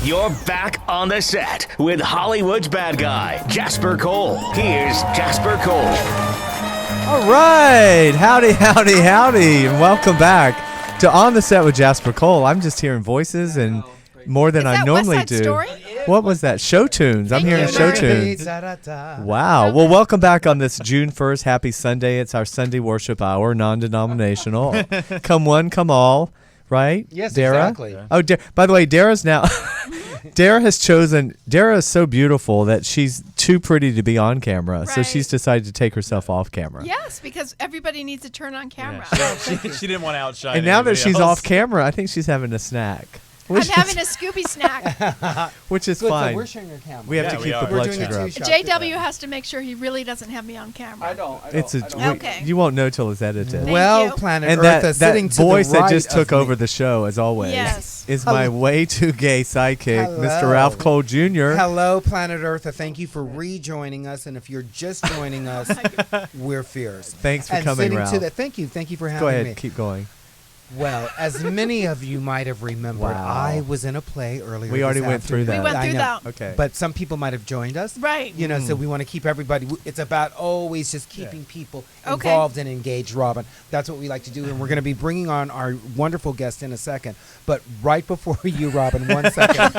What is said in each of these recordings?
You're back on the set with Hollywood's bad guy, Jasper Cole. Here's Jasper Cole. All right. Howdy, howdy, howdy. And welcome back to On the Set with Jasper Cole. I'm just hearing voices and more than I normally do. Story? What was that? Show tunes. I'm hearing show tunes. Da-da-da. Wow. Well, welcome back on this June 1st. Happy Sunday. It's our Sunday worship hour, non-denominational. Come one, come all. Right? Yes, Dara? exactly. Oh, by the way, Dara's now. Dara has chosen. Dara is so beautiful that she's too pretty to be on camera, so Right. she's decided to take herself off camera. Yes, because everybody needs to turn on camera. She didn't want to outshine. And now that anybody she's else. off camera, I think she's having a snack. I'm having a Scooby snack. Which is Good, fine. so we're sharing your camera. We have Yeah, to we keep the are. blood We're doing sugar a up. two-shot. JW has to make sure he really doesn't have me on camera. I don't. Okay. You won't know till it's edited. Well, Well, Planet And Earth that is sitting to voice the right that just took of me. over the show, as always, Yes. is my way too gay sidekick, Hello. Mr. Ralph Cole Jr. Hello, Planet Earth. Thank you for rejoining us. And if you're just joining us, we're fierce. Thanks for And coming, sitting Ralph. to the, thank you for having Go ahead, me. keep going. Well, as many of you might have remembered, Wow. I was in a play earlier. We already this went through afternoon. that. We went I through know. that. Okay. But some people might have joined us. Right. You know, so we want to keep everybody. It's about always just keeping people Okay. involved and engaged, Robin. That's what we like to do. And we're going to be bringing on our wonderful guest in a second. But right before you, Robin, 1 second.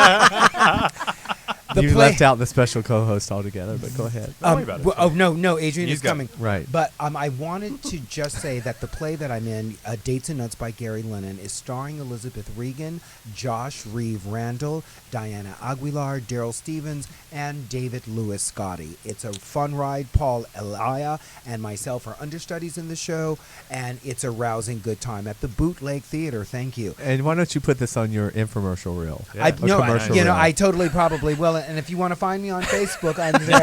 You left out the special co-host altogether, but go ahead. Don't worry about it. Oh, no, Adrian He's is got it. coming. Right. But I wanted to just say that the play that I'm in, Dates and Nuts by Gary Lennon, is starring Elizabeth Regan, Josh Reeve Randall, Diana Aguilar, Daryl Stevens, and David Lewis Scotty. It's a fun ride. Paul Elia and myself are understudies in the show, and it's a rousing good time at the Bootleg Theater. Thank you. And why don't you put this on your infomercial reel? Yeah. commercial reel. I totally probably will. And if you want to find me on Facebook, I'm there.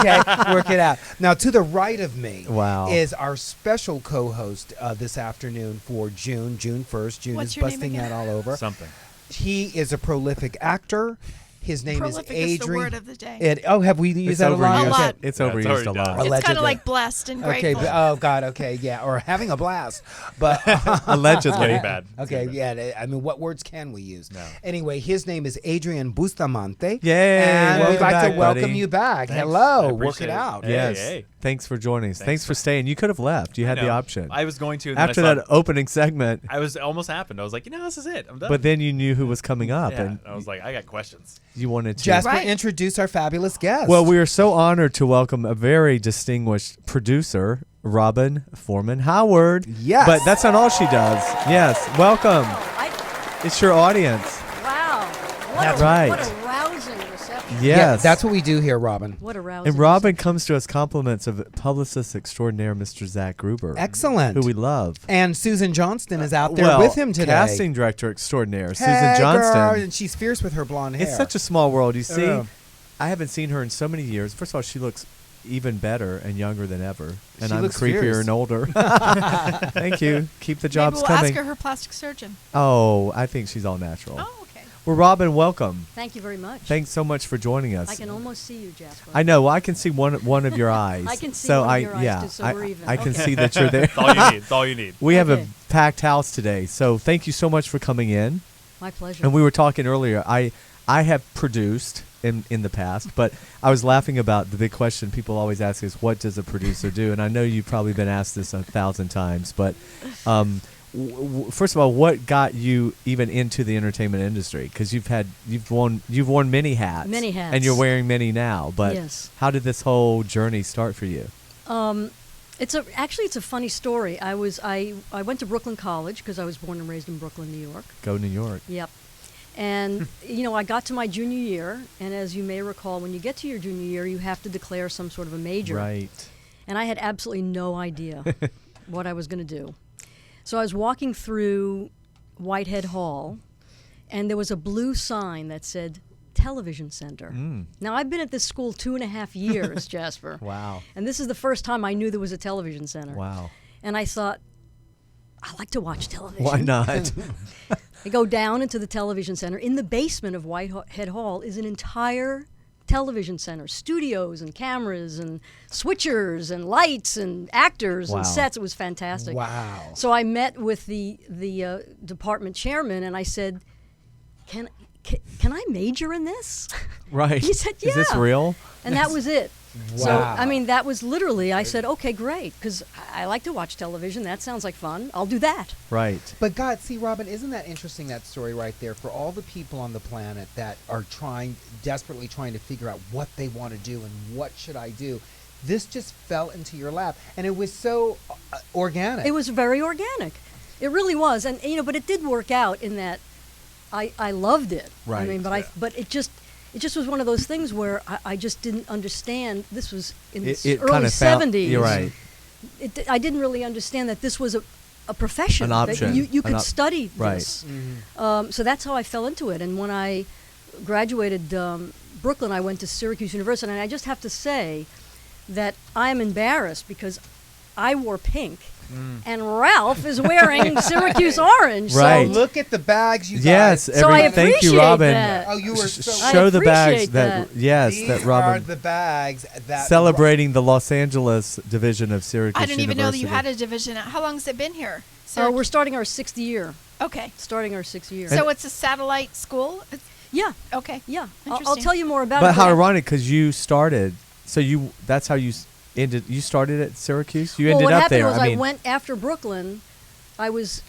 Okay, work it out. Now, to the right of me Wow. is our special co-host this afternoon for June 1st. June What's is your name busting again? that all over. Something. He is a prolific actor. His name Prolific is is the Adrian. word of the day. have we used It's that a lot? A overused. lot. It's Yeah, it's overused already a done. lot. It's kind Allegedly. of like blessed and Okay. grateful. Oh God. Okay. Yeah. Or having a blast. But Allegedly. Getting bad. Okay, Getting bad. yeah. I mean, what words can we use? No. Anyway, his name is Adrian Bustamante. Yay, And we'd welcome like back, to welcome buddy. you back. Thanks. I Hello. Work appreciate it it. out. Hey, Yes. hey. Thanks for joining us. Thanks Thanks for staying. You could have left. You had I the know. option. I was going to. And then After I saw that opening segment, I was almost happened. I was like, this is it. I'm done. but then you knew who was coming up, yeah. and I was like, I got questions. you wanted to. Jasper, Right. introduce our fabulous guest. Well, we are so honored to welcome a very distinguished producer, Robin Forman Howard. Yes. But that's not all she does. Yes. Welcome. Oh, It's your audience. Wow. What That's a, right. What a rousing reception. Yes. Yeah, that's what we do here, Robin. What a rousing And Robin comes to us compliments of publicist extraordinaire Mr. Zach Gruber. Excellent. Who we love. And Susan Johnston is out there Well, with him today. casting director extraordinaire, Hey, Susan Johnston. girl, and she's fierce with her blonde hair. It's such a small world. You see, Yeah. I haven't seen her in so many years. First of all, she looks even better and younger than ever. And She I'm looks creepier fierce. and older. Thank you. Keep the Maybe jobs we'll coming. ask her plastic surgeon. Oh, I think she's all natural. Oh, okay. Well, Robin, welcome. Thank you very much. Thanks so much for joining us. I can almost see you, Jasper. I know. Well, I can see one of your eyes. I can see so one of I, your eyes, yeah, too, so I, we're even. I can Okay. see that you're there. That's all you need. That's all you need. We have Okay. a packed house today, so thank you so much for coming in. My pleasure. And we were talking earlier. I have produced in the past, but I was laughing about the big question people always ask is, what does a producer do? And I know you've probably been asked this 1,000 times, but first of all, what got you even into the entertainment industry? Because you've worn many hats, Many hats. and you're wearing many now. But Yes. how did this whole journey start for you? It's a funny story. I went to Brooklyn College because I was born and raised in Brooklyn, New York. Go New York. Yep. And, I got to my junior year, and as you may recall, when you get to your junior year, you have to declare some sort of a major. Right. And I had absolutely no idea what I was going to do. So I was walking through Whitehead Hall, and there was a blue sign that said Television Center. Now, I've been at this school 2.5 years, Jasper. Wow. And this is the first time I knew there was a television center. Wow. And I thought, I like to watch television. Why not? I go down into the television center. In the basement of Whitehead Hall is an entire television center, studios and cameras and switchers and lights and actors Wow. and sets. It was fantastic. Wow. So I met with the department chairman and I said, can can I major in this? Right. He said, Is this yeah. real? And that was it. So, Wow. I mean, that was literally, I said, okay, great, because I like to watch television. That sounds like fun. I'll do that. Right. But God, see, Robin, isn't that interesting, that story right there, for all the people on the planet that are desperately trying to figure out what they want to do and what should I do? This just fell into your lap, and it was so organic. It was very organic. It really was. And, but it did work out in that I loved it. Right. I mean, but it just was one of those things where I just didn't understand. This was in the early kinda 70s. You're right. I didn't really understand that this was a profession. An option. That you An could study right. this. So that's how I fell into it. And when I graduated Brooklyn, I went to Syracuse University. And I just have to say that I am embarrassed because I wore pink. And Ralph is wearing Syracuse orange. Right. So look at the bags you Yes. guys. So I thank you, appreciate Robin. that. Oh, you were so. I Show the bags appreciate that. that. Yes, These that are Robin the bags that celebrating the Los Angeles division of Syracuse I didn't even know that you University. had a division. How long has it been here? We're starting our 6th year. Okay. Starting our 6th year. So it's a satellite school? Yeah. Okay. Yeah. I'll Interesting. tell you more about But it. how ironic, because you started. So that's how you ended. You started at Syracuse. You ended what up happened there. was I mean, went after Brooklyn. I was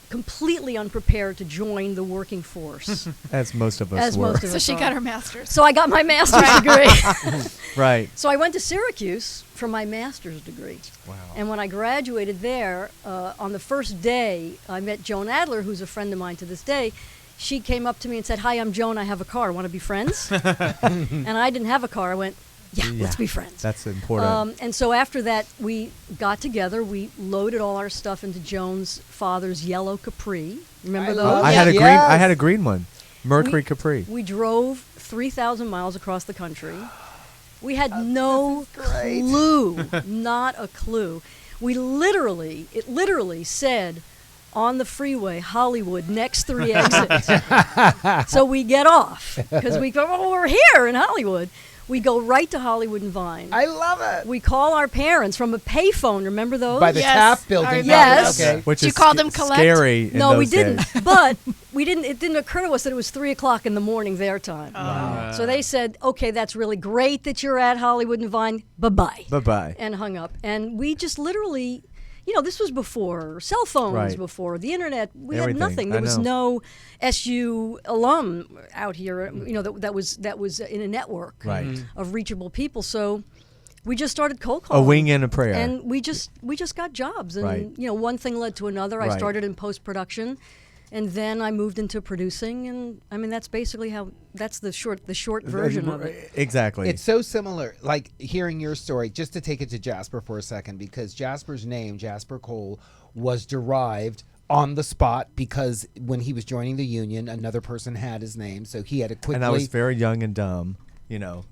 completely unprepared to join the working force. as most of us As were. most of So us she are. got her master's. So I got my master's degree. Right. So I went to Syracuse for my master's degree. Wow. And when I graduated there, on the first day, I met Joan Adler, who's a friend of mine to this day. She came up to me and said, "Hi, I'm Joan. I have a car. Want to be friends?" And I didn't have a car. I went, yeah, let's be friends. That's important. And so after that, we got together. We loaded all our stuff into Joan's father's yellow Capri. Remember I those? love I it. had a green. Yes. I had a green one, Mercury Capri. We drove 3,000 miles across the country. We had no clue, not a clue. It literally said on the freeway, Hollywood, next 3 exits. So we get off because we go, oh, we're here in Hollywood. We go right to Hollywood and Vine. I love it. We call our parents from a payphone. Remember those? By the Yes. Taft building. I Yes. Okay. Which Did you is call them collect? scary. In No, we those didn't. days. But we didn't. It didn't occur to us that it was 3 o'clock in the morning their time. So they said, "Okay, that's really great that you're at Hollywood and Vine. Bye bye." Bye bye. And hung up. And we just literally, this was before cell phones, Right. before the internet. We Everything. had nothing. I There was know. no SU alum out here. That was in a network Right. of reachable people. So we just started cold A calling. wing and a prayer. And we just got jobs, and Right. one thing led to another. I Right. started in post production, and then I moved into producing, and I mean that's basically that's the short version of it. Exactly. It's so similar, like hearing your story, just to take it to Jasper for a second, because Jasper's name, Jasper Cole, was derived on the spot because when he was joining the union, another person had his name, so he had to quickly... and I was very young and dumb,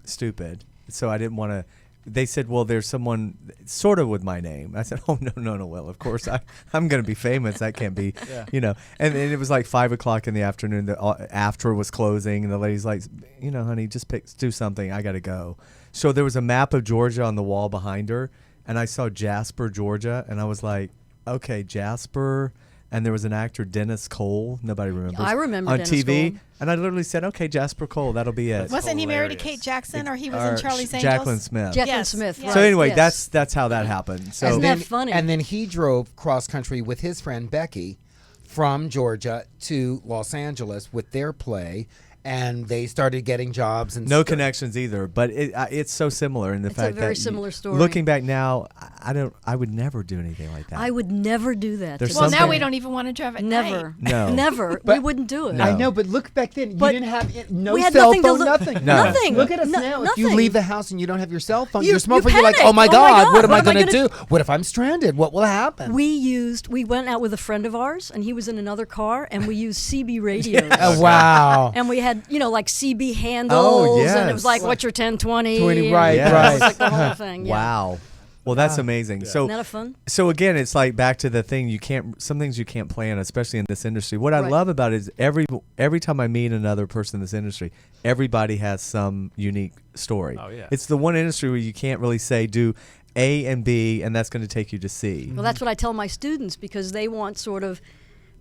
stupid. So I didn't want to. They said, well, there's someone sort of with my name. I said, oh, no. Well, of course, I'm going to be famous. That can't be, And it was like 5 o'clock in the afternoon. The after was closing. And the lady's like, honey, just do something. I got to go. So there was a map of Georgia on the wall behind her. And I saw Jasper, Georgia. And I was like, okay, Jasper. And there was an actor, Dennis Cole. Nobody remembers. I remember on Dennis TV. Cole. And I literally said, okay, Jasper Cole, that'll be it. Wasn't he married to hilarious. Kate Jackson, or he was Or in Charlie's Angels? Jacqueline Smith. Jacqueline Yes, Smith. yes. Right, So anyway, yes. that's how that happened. So Isn't then, that funny? And then he drove cross country with his friend Becky from Georgia to Los Angeles with their play, and they started getting jobs. And no connections either, but it's so similar in the It's a fact very that similar story. Looking back now, I would never do anything like that. I would never do that. There's to Well, this now something- we day. don't even want to drive at Never. night. No. Never. But- we wouldn't do it. No. I know, but look back then. But you didn't have no we had cell nothing to phone, look- nothing. No. Nothing. Look at us No- now. If you nothing. leave the house and you don't have your cell phone, You- you're smoking. you You're like, panic. oh my Oh my God, God, what am I what am I going to gonna do? What if I'm stranded? What will happen? We went out with a friend of ours, and he was in another car, and we used CB radios. Oh, wow. And we had, like CB handles, and it was yes. like, what's your 1020? 20, right, Yes. right. It was like the whole thing. Yeah. Wow. Well, that's amazing. So, Isn't that fun? so again, it's like back to the thing some things you can't plan, especially in this industry. What I Right. love about it is every time I meet another person in this industry, everybody has some unique story. Oh, yeah. It's the one industry where you can't really say do A and B, and that's going to take you to C. Well, that's what I tell my students because they want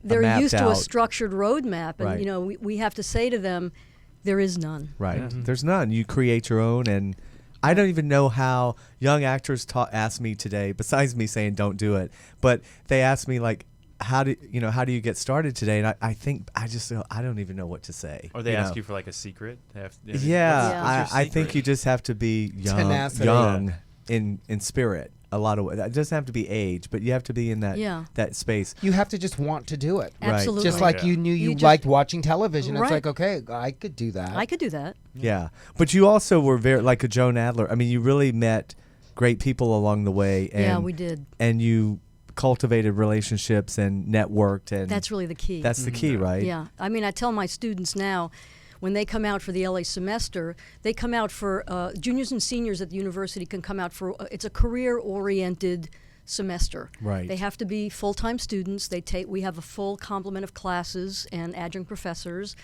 they're mapped used to a out. structured roadmap. And, Right. we have to say to them, There is none. Right. There's none. You create your own, and I don't even know how young actors ask me today, besides me saying don't do it, but they ask me like, how do you get started today? And I think I don't even know what to say. Or they ask you for like a secret. Yeah, What's your I think secret? you just have to be Tenacity. young in spirit. A lot of it. It doesn't have to be age, but you have to be in that space. You have to just want to do it. Right. Absolutely. Just like you knew you just- liked watching television. It's Right. like, okay, I could do that. I could do that. Yeah, but you also were very like a Joan Adler. I mean, you really met great people along the way. And, Yeah, we did. And you cultivated relationships and networked, and That's really the key. that's the key, right? Yeah. I mean, I tell my students now, when they come out for the LA semester, they come out for juniors and seniors at the university can come out for it's a career-oriented semester. Right. They have to be full-time students. We have a full complement of classes and adjunct professors,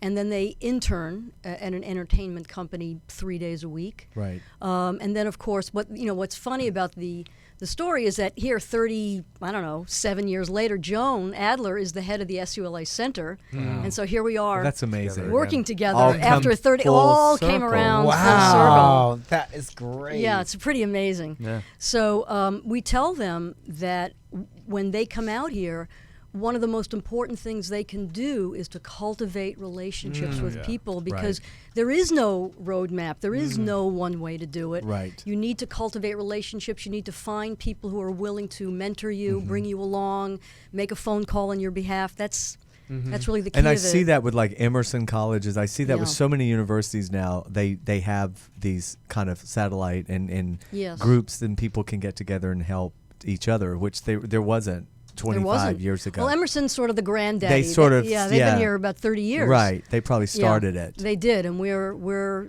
and then they intern at an entertainment company 3 days a week. Right. And then, of course, what's funny about the story is that here, 7 years later, Joan Adler is the head of the SULA Center, and so here we are. That's amazing. Working together All after come 30, full all came circle. around full Wow, that is great. circle. Yeah, it's pretty amazing. Yeah. So we tell them that when they come out here, one of the most important things they can do is to cultivate relationships with people, because there is no roadmap. There is no one way to do it. Right. You need to cultivate relationships. You need to find people who are willing to mentor you, bring you along, make a phone call on your behalf. That's really the key. And I to see that with like Emerson colleges. I see that with Yeah. so many universities now. They have these kind of satellite and Yes. groups, and people can get together and help each other, which there wasn't 25 There wasn't. years ago. Well, Emerson's sort of the granddaddy. They sort of- they've yeah. been here about 30 years. Right. They probably started Yeah, it. They did, and we're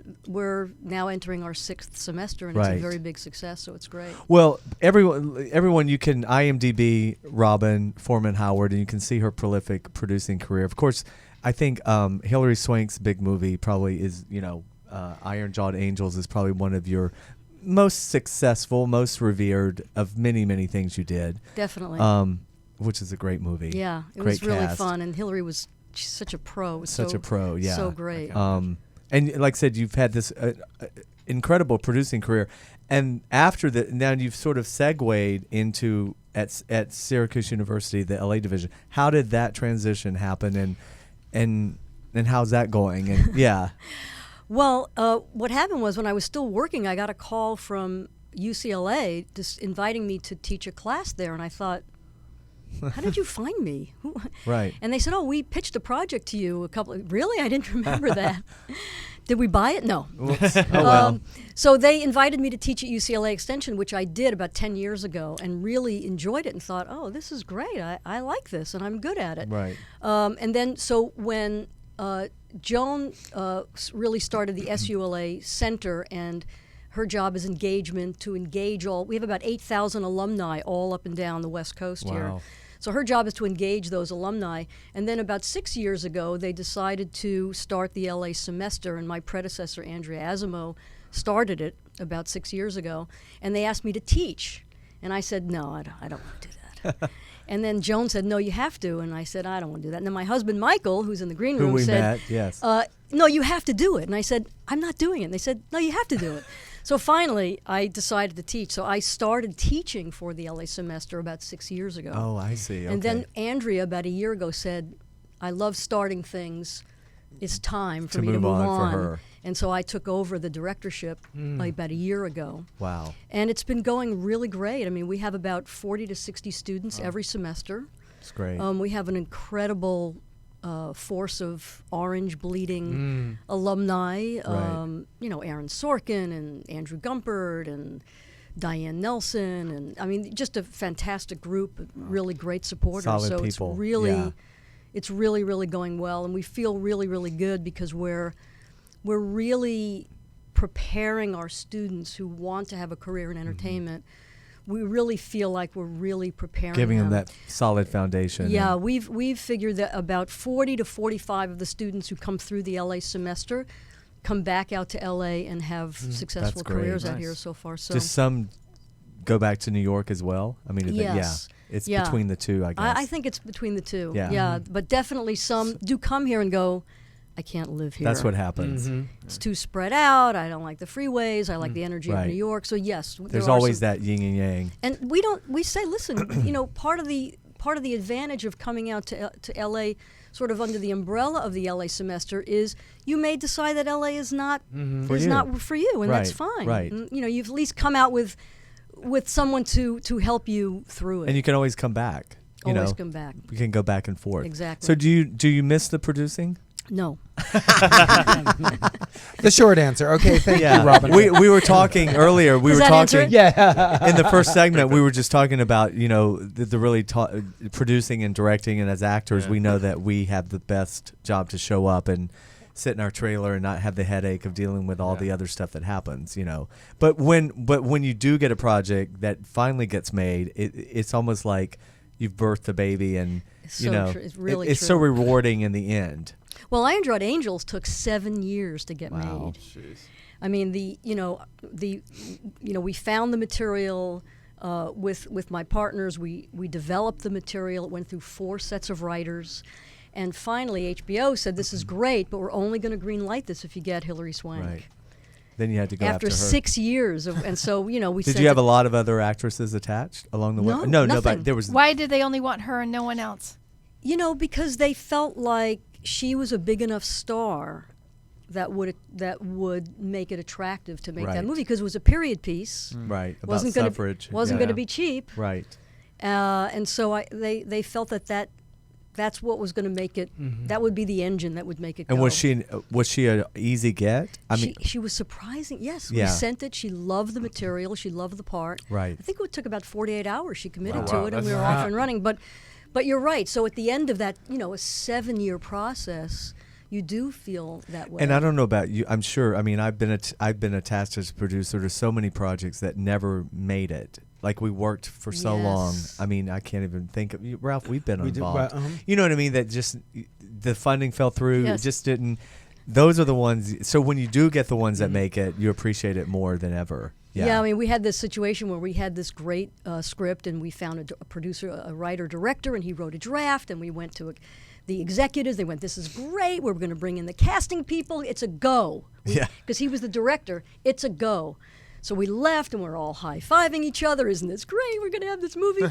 now entering our 6th semester, and it's Right. a very big success. So it's great. Well, everyone, you can IMDb Robin Forman Howard, and you can see her prolific producing career. Of course, I think Hilary Swank's big movie probably is, Iron Jawed Angels is probably one of your most successful, most revered of many, many things you did. Definitely. Which is a great movie. Yeah, it Great was really cast. fun, and Hillary she's such a pro. It was Such a pro, yeah. So great. And like I said, you've had this incredible producing career, and after that, now you've sort of segued into at Syracuse University, the LA division. How did that transition happen, and how's that going? And yeah, Well, what happened was when I was still working, I got a call from UCLA just inviting me to teach a class there, and I thought, how did you find me? right. And they said, oh, we pitched a project to you really? I didn't remember that. Did we buy it? No. Whoops. Oh well. So they invited me to teach at UCLA Extension, which I did about 10 years ago, and really enjoyed it and thought, oh, this is great. I like this, and I'm good at it. Right. And then, so when Joan really started the SULA Center, and her job is engagement, to engage we have about 8,000 alumni all up and down the West Coast here. Wow. So her job is to engage those alumni. And then about 6 years ago, they decided to start the LA semester, and my predecessor, Andrea Asimo, started it about 6 years ago. And they asked me to teach. And I said, no, I don't want to do that. And then Joan said, no, you have to. And I said, I don't want to do that. And then my husband, Michael, who's in the green Who room, we said, met, yes. no, you have to do it. And I said, I'm not doing it. And they said, no, you have to do it. So finally, I decided to teach. So I started teaching for the LA semester about 6 years ago. Oh, I see. Okay. And then Andrea, about a year ago, said, I love starting things. It's time for To me to move move on on. for her. And so I took over the directorship about a year ago. Wow. And it's been going really great. I mean, we have about 40 to 60 students every semester. It's great. We have an incredible force of orange bleeding alumni. Aaron Sorkin and Andrew Gumpert and Diane Nelson, and I mean, just a fantastic group, really great supporters. Solid so people, it's really, yeah. it's really, really going well, and we feel really, really good because we're really preparing our students who want to have a career in entertainment. We really feel like we're really preparing Giving them that solid foundation. Yeah, and- we've figured that about 40 to 45 of the students who come through the LA semester come back out to LA and have successful great. careers out Nice. here so far. So Does some go back to New York as well? I mean, Yes. it's Yeah. between the two, I guess. I think it's between the two. Yeah. Yeah, but definitely some do come here and go, I can't live here. That's what happens. It's too spread out. I don't like the freeways. I like the energy of Right. New York. So yes, There's there are always some- that yin and yang. And we say, listen, part of the advantage of coming out to LA sort of under the umbrella of the LA semester is you may decide that LA is not For you. not for you, and that's Right, fine. right. And, you've at least come out with someone to help you through it. And you can always come back. You always know, come back. you can go back and forth. Exactly. So do you miss the producing? No. The short answer. Okay, thank you, Robin. we were talking earlier. We Does were that answer talking. it? Yeah. In the first segment, we were just talking about the really producing and directing, and as actors, we know that we have the best job to show up and sit in our trailer and not have the headache of dealing with all the other stuff that happens. But when you do get a project that finally gets made, it's almost like you've birthed a baby, and It's so true. It's really it's so true. rewarding in the end. Well, I Enjoyed Angels took 7 years to get Wow. made. I mean, we found the material with my partners. We developed the material. It went through 4 sets of writers, and finally HBO said, "This is great, but we're only going to green light this if you get Hilary Swank." Right. Then you had to go after After her. 6 years, and so we Did sent you have it- a lot of other actresses attached along the way? No, No, nothing. but there was. Why did they only want her and no one else? because they felt like she was a big enough star that would make it attractive to make Right. that movie, because it was a period piece. Right, about Wasn't gonna suffrage. wasn't yeah. going to be cheap. Right. And so they felt that's what was going to make it. That would be the engine that would make it. And go. was she an easy get? I mean, she was surprising. Yes, Yeah. we sent it. She loved the material. She loved the part. Right. I think it took about 48 hours. She committed Wow. to it, and we were off and running. But you're right. So at the end of that, a 7-year process, you do feel that way. and I don't know about you. I'm sure. I mean, I've been attached as a producer to so many projects that never made it. Like we worked for so long. Yes. I mean, I can't even think of Ralph. We've been We did, involved. well, You know what I mean? That just the funding fell through. Yes. It just didn't. Those are the ones. So when you do get the ones that make it, you appreciate it more than ever. Yeah. I mean, we had this situation where we had this great script, and we found a producer, a writer, director, and he wrote a draft, and we went to the executives. They went, "This is great. We're going to bring in the casting people. It's a go." Yeah. Because he was the director. It's a go. So we left, and we're all high-fiving each other. Isn't this great? We're going to have this movie.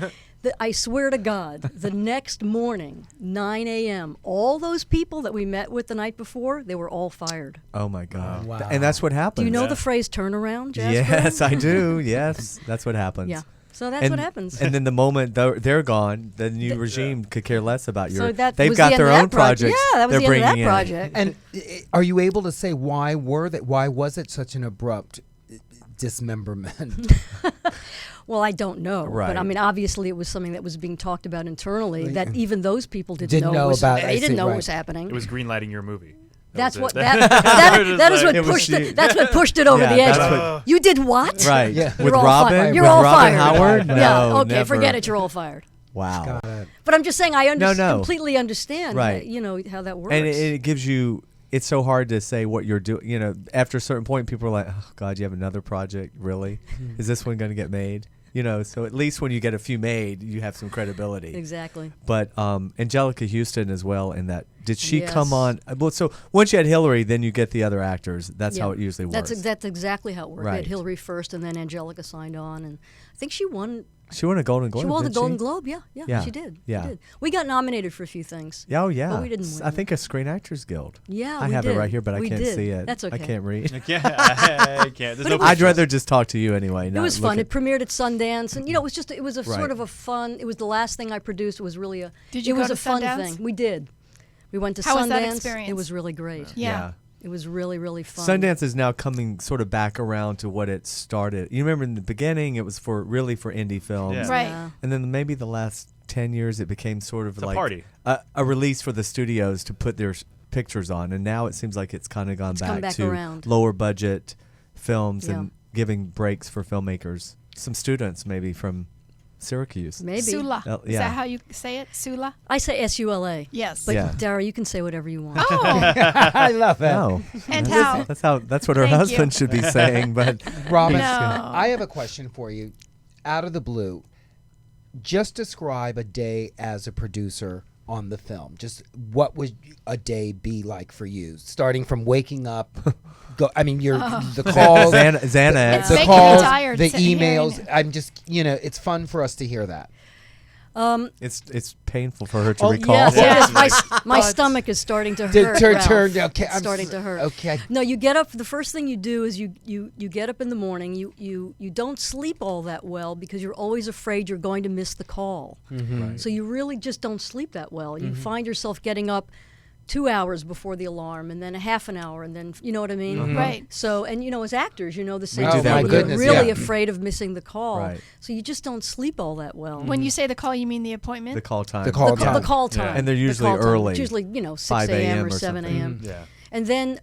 I swear to God, the next morning, 9 a.m., all those people that we met with the night before, they were all fired. Oh my God. Wow. And that's what happens. Do you know the phrase turnaround, Jasper? Yes, I do. Yes, that's what happens. Yeah. So that's what happens. And then the moment they're gone, the new regime could care less about your. So that they've was got the end their of that own projects. Yeah, that was they're the end of that bringing in. project. And are you able to say why was it such an abrupt dismemberment? Well, I don't know, Right. but I mean, obviously, it was something that was being talked about internally that even those people didn't, Didn't know was, about it. They I didn't see, know what right. was happening. It was greenlighting your movie. That's was what it. that is what It was pushed she- it. That's what pushed it over Yeah, the edge. that's what- You did what? Right. Yeah. With You're all Robin. fired. With You're all Robin fired. Howard. No, Yeah. Okay. never. Forget it. You're all fired. Wow. Got it. But I'm just saying, I No. completely understand. Right. How that works. And it gives you. It's so hard to say what you're doing. After a certain point, people are like, "Oh God, you have another project? Really? Is this one going to get made?" So at least when you get a few made, you have some credibility. Exactly. But Angelica Houston as well. In that, did she Yes. come on? Well, so once you had Hillary, then you get the other actors. That's Yeah. how it usually works. That's exactly how it worked. We Right. had Hillary first, and then Angelica signed on, and I think she won. She won a Golden Globe. She won the didn't Golden Globe. Yeah, Yeah. she did. Yeah. She did. We got nominated for a few things. Oh yeah. But we didn't win. I think a Screen Actors Guild. Yeah, I we have did. it right here, but We I can't did. see it. That's okay. I can't read. I can't. There's But no it was- I'd rather just talk to you anyway. It not was look fun. at- It premiered at Sundance, and it was a Right. sort of a fun. It was the last thing I produced. It was really a. Did you It go was to a fun Sundance? thing. We did. We went to How Sundance. was that experience? It was really great. Yeah. It was really, really fun. Sundance is now coming sort of back around to what it started. You remember in the beginning, it was for indie films, Yeah. Right. Yeah. and then maybe the last 10 years, it became sort of It's a like party. a release for the studios to put their pictures on, and now it seems like it's kind of gone come back to around. lower budget films Yeah. and giving breaks for filmmakers. Some students maybe from Syracuse. Maybe. Sula. Oh, Is yeah. that how you say it? Sula? I say SULA. Yes. But Yeah. Dara, you can say whatever you want. Oh, I love it. No, and that's how? that's what her Thank husband you. should be saying. But Robin, No. I have a question for you. Out of the blue, just describe a day as a producer on the film? Just what would a day be like for you, starting from waking up? The calls, Xanax. It's the making me calls, tired the sitting hearing emails. it. I'm just, it's fun for us to hear that. It's painful for her to Oh, recall. Yes, Yeah. it is. My stomach is starting to hurt. Turn. Ralph. Okay, It's starting to hurt. Okay. No, you get up. The first thing you do is you get up in the morning. You don't sleep all that well because you're always afraid you're going to miss the call. Right. So you really just don't sleep that well. You find yourself getting up 2 hours before the alarm, and then a half an hour, and then you know what I mean. Right. So, and as actors, the same. do thing. that with You're goodness, really yeah. afraid of missing the call. Right. So you just don't sleep all that well. When you say the call, you mean the appointment? The call time. The call the, time. the call time. And they're The usually call time. early. It's usually 6 5 a.m. a.m. or or 7 something. a.m. Yeah. And then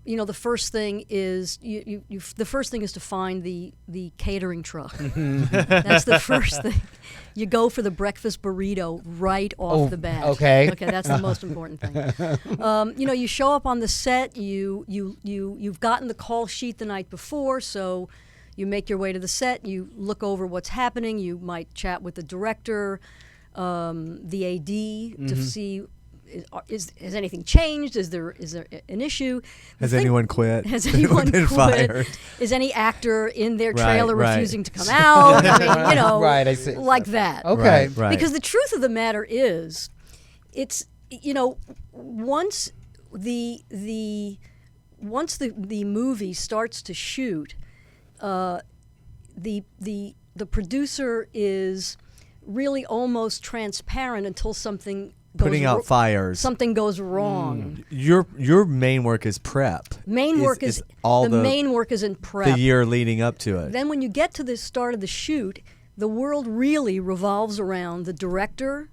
the first thing is the first thing is to find the catering truck. That's the first thing. You go for the breakfast burrito right off the bat. okay. Okay, that's the most important thing. You show up on the set. You've gotten the call sheet the night before, so you make your way to the set. You look over what's happening. You might chat with the director, the AD to see. Has anything changed? Is there an issue? Has anyone quit? Has anyone been quit? fired? Is any actor in their Right, trailer right. refusing to come out? I mean, Right, I see. like that. Okay. Right. Because the truth of the matter is, it's once the movie starts to shoot, the producer is really almost transparent until something Putting goes out fires. something goes wrong. Your main work is prep. Main work is all the main work is in prep. the year leading up to it. Then when you get to the start of the shoot, the world really revolves around the director,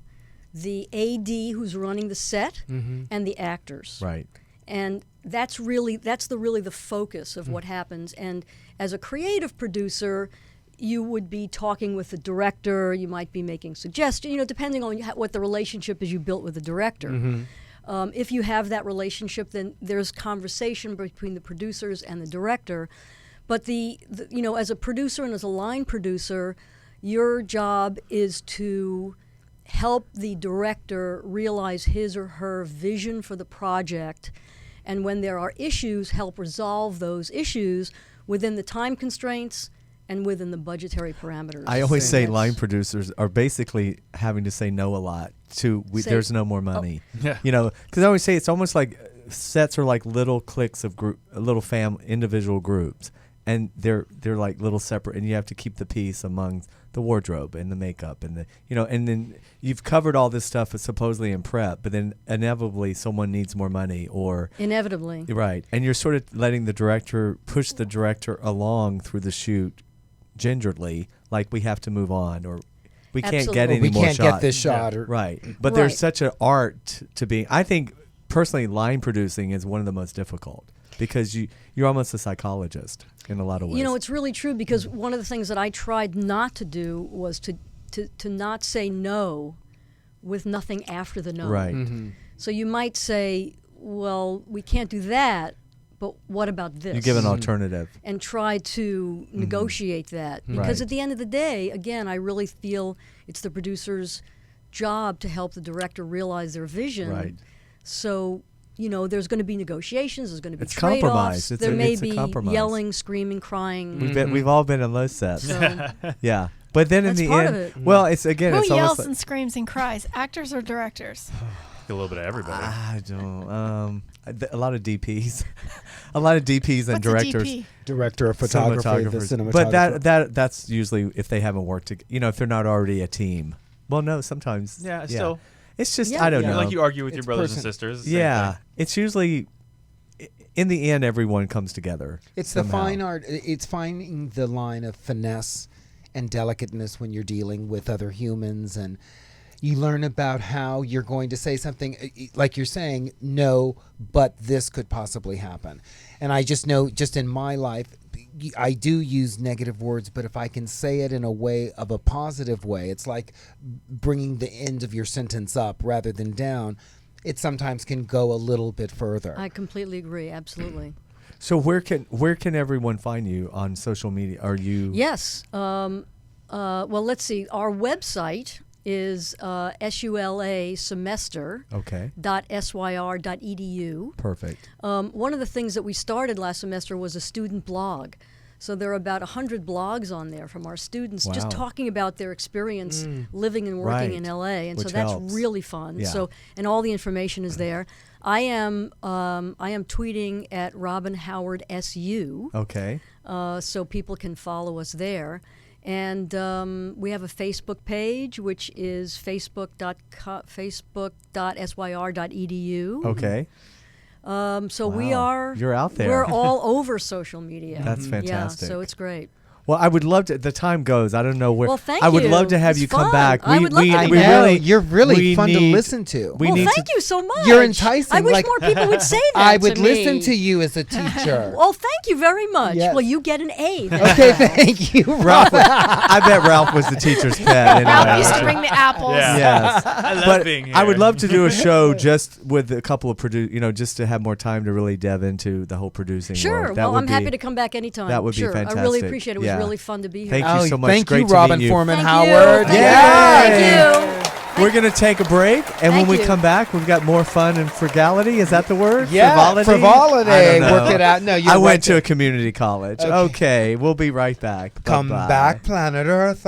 the AD who's running the set, and the actors. Right. And that's really the focus of what happens. And as a creative producer, you would be talking with the director. You might be making suggestions, depending on what the relationship is you built with the director. If you have that relationship, then there's conversation between the producers and the director. But as a producer and as a line producer, your job is to help the director realize his or her vision for the project, and when there are issues, help resolve those issues within the time constraints and within the budgetary parameters. I always So say that's- line producers are basically having to say no a lot to there's no more money. Yeah. Because I always say it's almost like sets are like little cliques of little individual groups, and they're like little separate, and you have to keep the peace among the wardrobe and the makeup and and then you've covered all this stuff supposedly in prep, but then inevitably someone needs more money or Inevitably. right, and you're sort of letting the director push the director along through the shoot gingerly, like we have to move on or we can't Absolutely. get Or any we more can't shots. get this shot. Or, Right. But Right. there's such an art to being. I think personally, line producing is one of the most difficult because you're almost a psychologist in a lot of ways. It's really true because one of the things that I tried not to do was to not say no with nothing after the no. Right. So you might say, well, we can't do that, but what about this? You give an alternative. And try to negotiate that. Because Right. at the end of the day, again, I really feel it's the producer's job to help the director realize their vision. Right. So, there's going to be negotiations, there's going to be It's trade-offs. compromise. There may it's a be compromise. yelling, screaming, crying. We've all been in those sets. So, Yeah. But then That's in the part end, of it. well, it's again, Who it's yells almost like, and screams and cries? Actors or directors? A little bit of everybody. I don't. A lot of DPs, a lot of DPs and What's a directors. DP? director of photography, the Cinematographers. cinematographer. But that's usually if they haven't worked together. If they're not already a team. Well, no, sometimes. Yeah, still. It's just Yeah. I don't Yeah. know. Like you argue with your It's brothers person- and sisters. same Yeah, thing. it's usually in the end everyone comes together. It's somehow. the fine art. It's finding the line of finesse and delicateness when you're dealing with other humans, and you learn about how you're going to say something like you're saying no, but this could possibly happen. And I just know, just in my life, I do use negative words, but if I can say it in a way of a positive way, it's like bringing the end of your sentence up rather than down. It sometimes can go a little bit further. I completely agree, absolutely. So where can everyone find you on social media? Are you? Yes. Well, let's see. Our website is SULA semester. Okay. .syr.edu. Perfect. One of the things that we started last semester was a student blog. So there are about 100 blogs on there from our students just Wow. talking about their experience living and working in Right. LA, and Which so that's helps. really fun. Yeah. So and all the information is there. I am tweeting at Robin Howard SU, Okay. so people can follow us there. And we have a Facebook page, which is facebook.syr.edu. Okay. So we Wow. are. You're out there. We're all over social media. That's fantastic. Yeah, so it's great. Well, I would love to. The time goes. I don't know where. Well, thank I would you. love to have It's you come fun. back. I would love to I be know. back. You're really we fun to need- listen to. we Well, need thank to- you so much. You're enticing, I wish like- more people would say that. I would to listen me. to you as a teacher. Well, thank you very much. Yes. Well, you get an A. Okay, thank you, Ralph. I bet Ralph was the teacher's pet. Anyway. Ralph used to bring the apples. Yeah. Yes. I love But being here. I would love to do a show just with a couple of just to have more time to really delve into the whole producing Sure. world. That Well, would I'm happy to come back anytime. that would be sure. I really fantastic. appreciate it. It was Yeah. really fun to be here. Thank you so much. Thank Great you, to Robin meet you. Forman Thank Howard. you. Yay. Thank you. We're going to take a break, and Thank when we you. come back, we've got more fun and frugality. Is that the word? Yeah, frivolity. I don't know. Work it out. No, you I went to a community college. Okay. Okay, we'll be right back. Come Bye-bye. back, planet Earth.